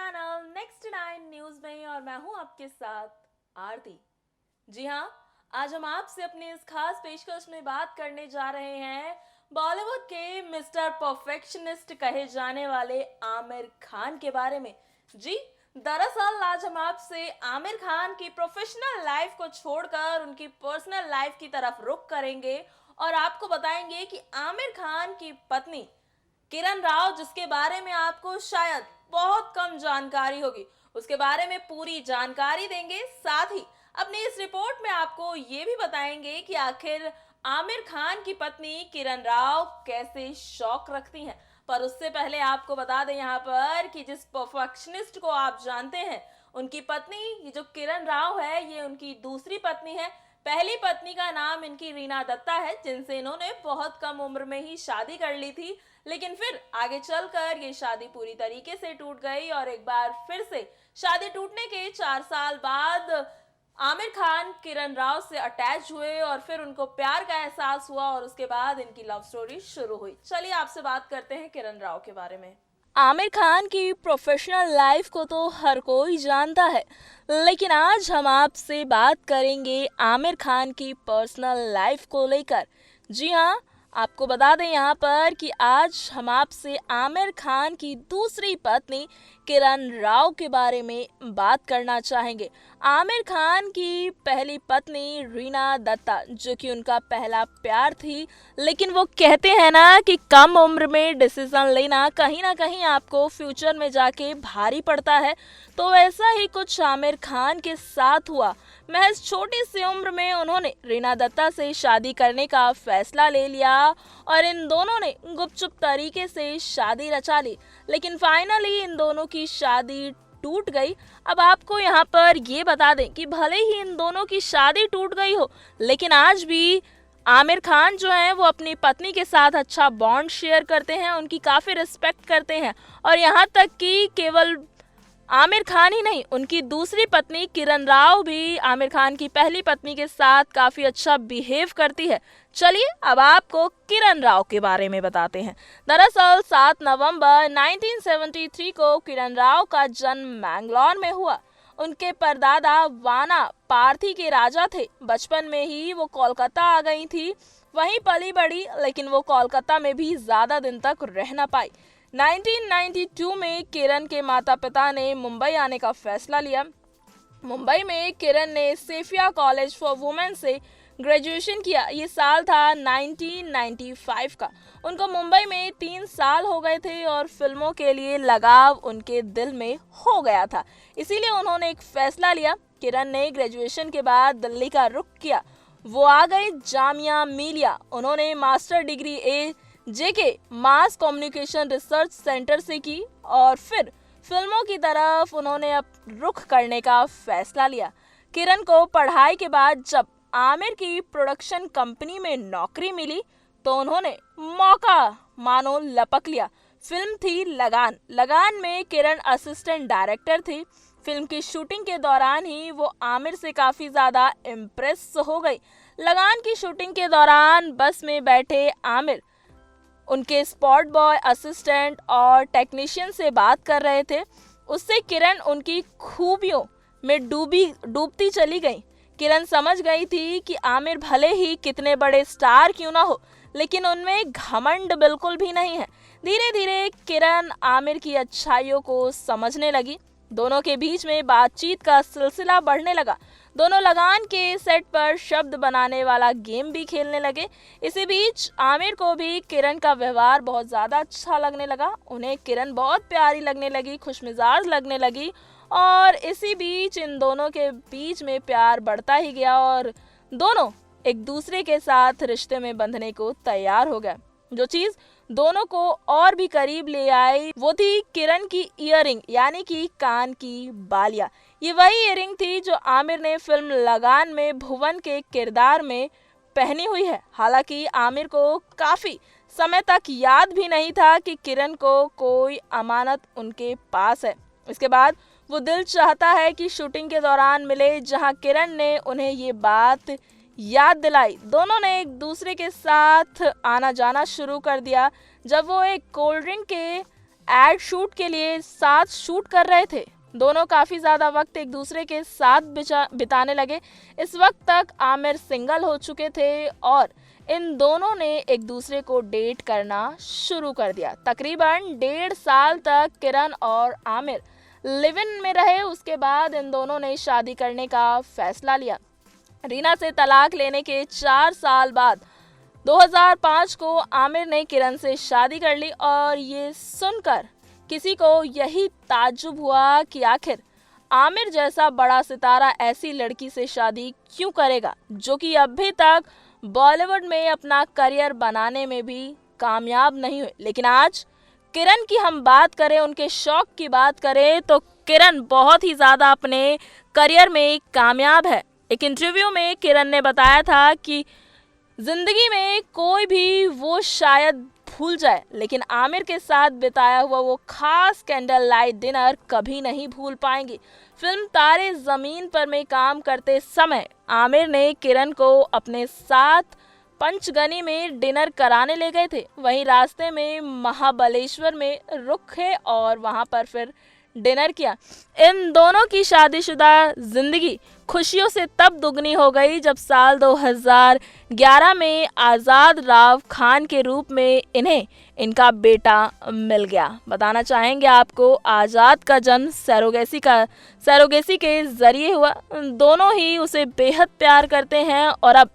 Channel next 9 news में और मैं हूं आपके साथ आरती। जी हाँ, आज हम आपसे अपनी इस खास पेशकश में बात करने जा रहे हैं बॉलीवुड के मिस्टर परफेक्शनिस्ट कहे जाने वाले आमिर खान के बारे में। जी, दरअसल आज हम आपसे आमिर खान की प्रोफेशनल लाइफ को छोड़कर उनकी पर्सनल लाइफ की तरफ रुख करेंगे और आपको बताएंगे कि आमिर खान की पत्नी किरण राव, जिसके बारे में आपको शायद बहुत कम जानकारी होगी, उसके बारे में पूरी जानकारी देंगे। साथ ही अपनी इस रिपोर्ट में आपको ये भी बताएंगे कि आखिर आमिर खान की पत्नी किरण राव कैसे शौक रखती हैं। पर उससे पहले आपको बता दें यहाँ पर कि जिस परफेक्शनिस्ट को आप जानते हैं, उनकी पत्नी ये जो किरण राव है, ये उनकी दूसरी पत्नी है। पहली पत्नी का नाम इनकी रीना दत्ता है, जिनसे इन्होंने बहुत कम उम्र में ही शादी कर ली थी, लेकिन फिर आगे चलकर ये शादी पूरी तरीके से टूट गई और एक बार फिर से शादी टूटने के 4 साल बाद आमिर खान किरण राव से अटैच हुए और फिर उनको प्यार का एहसास हुआ और उसके बाद इनकी लव स्टोरी शुरू हुई। चलिए आपसे बात करते हैं किरण राव के बारे में। आमिर खान की प्रोफेशनल लाइफ को तो हर कोई जानता है, लेकिन आज हम आपसे बात करेंगे आमिर खान की पर्सनल लाइफ को लेकर। जी हाँ, आपको बता दें यहाँ पर कि आज हम आपसे आमिर खान की दूसरी पत्नी किरण राव के बारे में बात करना चाहेंगे। आमिर खान की पहली पत्नी रीना दत्ता, जो कि उनका पहला प्यार थी, लेकिन वो कहते हैं ना कि कम उम्र में डिसीजन लेना कहीं ना कहीं आपको फ्यूचर में जाके भारी पड़ता है। तो वैसा ही कुछ आमिर खान के साथ हुआ। महज छोटी सी उम्र में उन्होंने रीना दत्ता से शादी करने का फैसला ले लिया और इन दोनों ने गुपचुप तरीके से शादी रचा ली, लेकिन फाइनली इन दोनों की शादी टूट गई। अब आपको यहाँ पर ये बता दें कि भले ही इन दोनों की शादी टूट गई हो, लेकिन आज भी आमिर खान जो हैं वो अपनी पत्नी के साथ अच्छा बॉन्ड शेयर करते हैं, उनकी काफ़ी रिस्पेक्ट करते हैं और यहाँ तक कि केवल आमिर खान ही नहीं, उनकी दूसरी पत्नी किरण राव भी आमिर खान की पहली पत्नी के साथ काफ़ी अच्छा बिहेव करती है। चलिए अब आपको किरण राव के बारे में बताते हैं। दरअसल 7 नवंबर 1973 को किरण राव का जन्म मैंगलोर में हुआ। उनके परदादा वाना पार्थी के राजा थे। बचपन में ही वो कोलकाता आ गई थी, वहीं पली बड़ी, लेकिन वो कोलकाता में भी ज़्यादा दिन तक रह ना पाई। 1992 में किरण के माता पिता ने मुंबई आने का फैसला लिया। मुंबई में किरण ने सेफिया कॉलेज फॉर वुमेन से ग्रेजुएशन किया। ये साल था 1995 का। उनको मुंबई में 3 साल हो गए थे और फिल्मों के लिए लगाव उनके दिल में हो गया था, इसीलिए उन्होंने एक फैसला लिया। किरण ने ग्रेजुएशन के बाद दिल्ली का रुख किया। वो आ गई जामिया मिलिया। उन्होंने मास्टर डिग्री जेके मास कम्युनिकेशन रिसर्च सेंटर से की और फिर फिल्मों की तरफ उन्होंने अब रुख करने का फैसला लिया। किरण को पढ़ाई के बाद जब आमिर की प्रोडक्शन कंपनी में नौकरी मिली तो उन्होंने मौका मानो लपक लिया। फिल्म थी लगान। लगान में किरण असिस्टेंट डायरेक्टर थी। फिल्म की शूटिंग के दौरान ही वो आमिर से काफ़ी ज़्यादा इम्प्रेस हो गई। लगान की शूटिंग के दौरान बस में बैठे आमिर उनके स्पॉट बॉय, असिस्टेंट और टेक्नीशियन से बात कर रहे थे। उससे किरण उनकी खूबियों में डूबती चली गई। किरण समझ गई थी कि आमिर भले ही कितने बड़े स्टार क्यों ना हो, लेकिन उनमें घमंड बिल्कुल भी नहीं है। धीरे धीरे किरण आमिर की अच्छाइयों को समझने लगी। दोनों के बीच में बातचीत का सिलसिला बढ़ने लगा। दोनों लगान के सेट पर शब्द बनाने वाला गेम भी खेलने लगे। इसी बीच आमिर को भी किरण का व्यवहार बहुत ज़्यादा अच्छा लगने लगा। उन्हें किरण बहुत प्यारी लगने लगी, खुशमिजाज लगने लगी और इसी बीच इन दोनों के बीच में प्यार बढ़ता ही गया और दोनों एक दूसरे के साथ रिश्ते में बंधने को तैयार हो गए। जो चीज़ दोनों को और भी करीब ले आई वो थी किरण की ईयरिंग, यानी कि कान की बालियां। ये वही ईयरिंग थी जो आमिर ने फिल्म लगान में भुवन के किरदार में पहनी हुई है। हालांकि आमिर को काफ़ी समय तक याद भी नहीं था कि किरण को कोई अमानत उनके पास है। इसके बाद वो दिल चाहता है कि शूटिंग के दौरान मिले, जहां किरण ने उन्हें ये बात याद दिलाई। दोनों ने एक दूसरे के साथ आना जाना शुरू कर दिया। जब वो एक कोल्ड ड्रिंक के एड शूट के लिए साथ शूट कर रहे थे। दोनों काफी ज्यादा वक्त एक दूसरे के साथ बिताने लगे। इस वक्त तक आमिर सिंगल हो चुके थे और इन दोनों ने एक दूसरे को डेट करना शुरू कर दिया। तकरीबन 1.5 साल तक किरण और आमिर लिव इन में रहे। उसके बाद इन दोनों ने शादी करने का फैसला लिया। रीना से तलाक लेने के 4 साल बाद 2005 को आमिर ने किरण से शादी कर ली और ये सुनकर किसी को यही ताज्जुब हुआ कि आखिर आमिर जैसा बड़ा सितारा ऐसी लड़की से शादी क्यों करेगा जो कि अभी तक बॉलीवुड में अपना करियर बनाने में भी कामयाब नहीं हुए। लेकिन आज किरण की हम बात करें, उनके शौक की बात करें तो किरण बहुत ही ज़्यादा अपने करियर में कामयाब है। एक इंटरव्यू में किरण ने बताया था कि जिंदगी में कोई भी वो शायद भूल जाए लेकिन आमिर के साथ बिताया हुआ वो खास कैंडल लाइट डिनर कभी नहीं भूल पाएंगी। फिल्म तारे जमीन पर में काम करते समय आमिर ने किरण को अपने साथ पंचगनी में डिनर कराने ले गए थे। वहीं रास्ते में महाबलेश्वर में रुके और वहां पर फिर डिनर किया। इन दोनों की शादीशुदा जिंदगी खुशियों से तब दुगनी हो गई जब साल 2011 में आज़ाद राव खान के रूप में इन्हें इनका बेटा मिल गया। बताना चाहेंगे आपको, आज़ाद का जन्म सरोगेसी के जरिए हुआ। दोनों ही उसे बेहद प्यार करते हैं और अब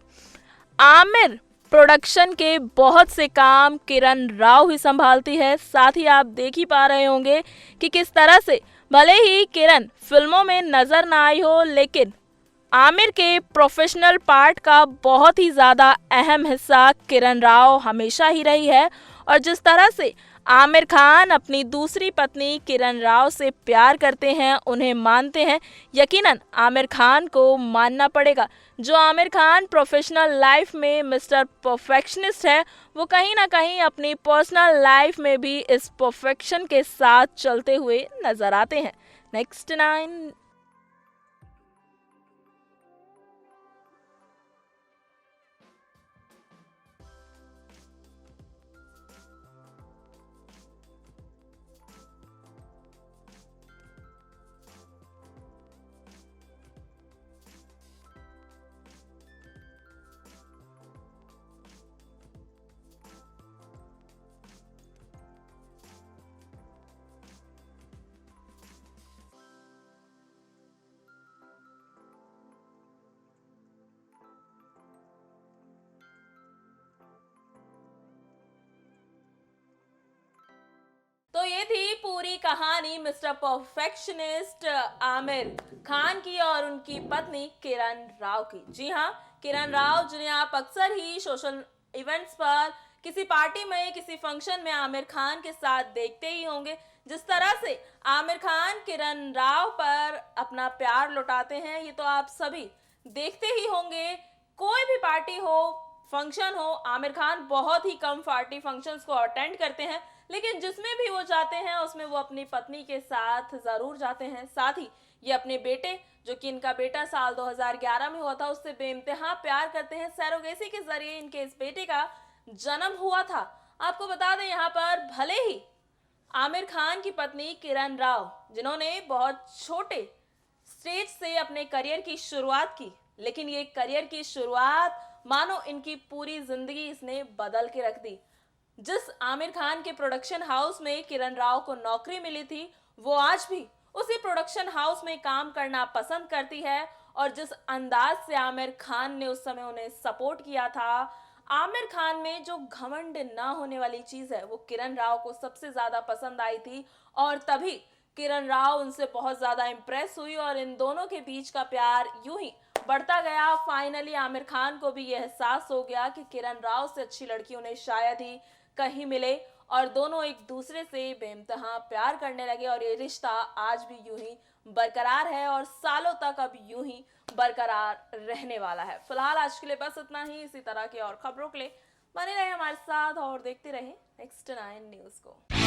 आमिर प्रोडक्शन के बहुत से काम किरण राव ही संभालती है। साथ ही आप देख ही पा रहे होंगे कि किस तरह से भले ही किरण फिल्मों में नजर ना आई हो लेकिन आमिर के प्रोफेशनल पार्ट का बहुत ही ज़्यादा अहम हिस्सा किरण राव हमेशा ही रही है। और जिस तरह से आमिर खान अपनी दूसरी पत्नी किरण राव से प्यार करते हैं, उन्हें मानते हैं, यकीनन आमिर खान को मानना पड़ेगा। जो आमिर खान प्रोफेशनल लाइफ में मिस्टर परफेक्शनिस्ट है, वो कहीं ना कहीं अपनी पर्सनल लाइफ में भी इस परफेक्शन के साथ चलते हुए नजर आते हैं। नेक्स्ट 9। तो ये थी पूरी कहानी मिस्टर परफेक्शनिस्ट आमिर खान की और उनकी पत्नी किरण राव की। जी हाँ, किरण राव जिन्हें आप अक्सर ही सोशल इवेंट्स पर, किसी पार्टी में, किसी फंक्शन में आमिर खान के साथ देखते ही होंगे। जिस तरह से आमिर खान किरण राव पर अपना प्यार लुटाते हैं ये तो आप सभी देखते ही होंगे। कोई भी पार्टी हो, फंक्शन हो, आमिर खान बहुत ही कम पार्टी फंक्शंस को अटेंड करते हैं लेकिन जिसमें भी वो जाते हैं उसमें वो अपनी पत्नी के साथ जरूर जाते हैं। साथ ही ये अपने बेटे, जो कि इनका बेटा साल 2011 में हुआ था, उससे बेइंतहा प्यार करते हैं। सरोगेसी के जरिए इनके इस बेटे का जन्म हुआ था। आपको बता दें यहाँ पर भले ही आमिर खान की पत्नी किरण राव, जिन्होंने बहुत छोटे स्टेज से अपने करियर की शुरुआत की, लेकिन ये करियर की शुरुआत मानो इनकी पूरी जिंदगी इसने बदल के रख दी। जिस आमिर खान के प्रोडक्शन हाउस में किरण राव को नौकरी मिली थी, वो आज भी उसी प्रोडक्शन हाउस में काम करना पसंद करती है। और जिस अंदाज से आमिर खान ने उस समय उन्हें सपोर्ट किया था, आमिर खान में जो घमंड ना होने वाली चीज है वो किरण राव को सबसे ज्यादा पसंद आई थी। और तभी किरण राव उनसे बहुत ज्यादा इंप्रेस हुई और इन दोनों के बीच का प्यार यूं ही बढ़ता गया। फाइनली आमिर खान को भी यह एहसास हो गया कि किरण राव से अच्छी लड़की उन्हें शायद ही कहीं मिले और दोनों एक दूसरे से बेइंतहा प्यार करने लगे। और ये रिश्ता आज भी यूं ही बरकरार है और सालों तक अब यूं ही बरकरार रहने वाला है। फिलहाल आज के लिए बस इतना ही। इसी तरह की और खबरों के लिए बने रहे हमारे साथ और देखते रहे नेक्स्ट 9 न्यूज़ को।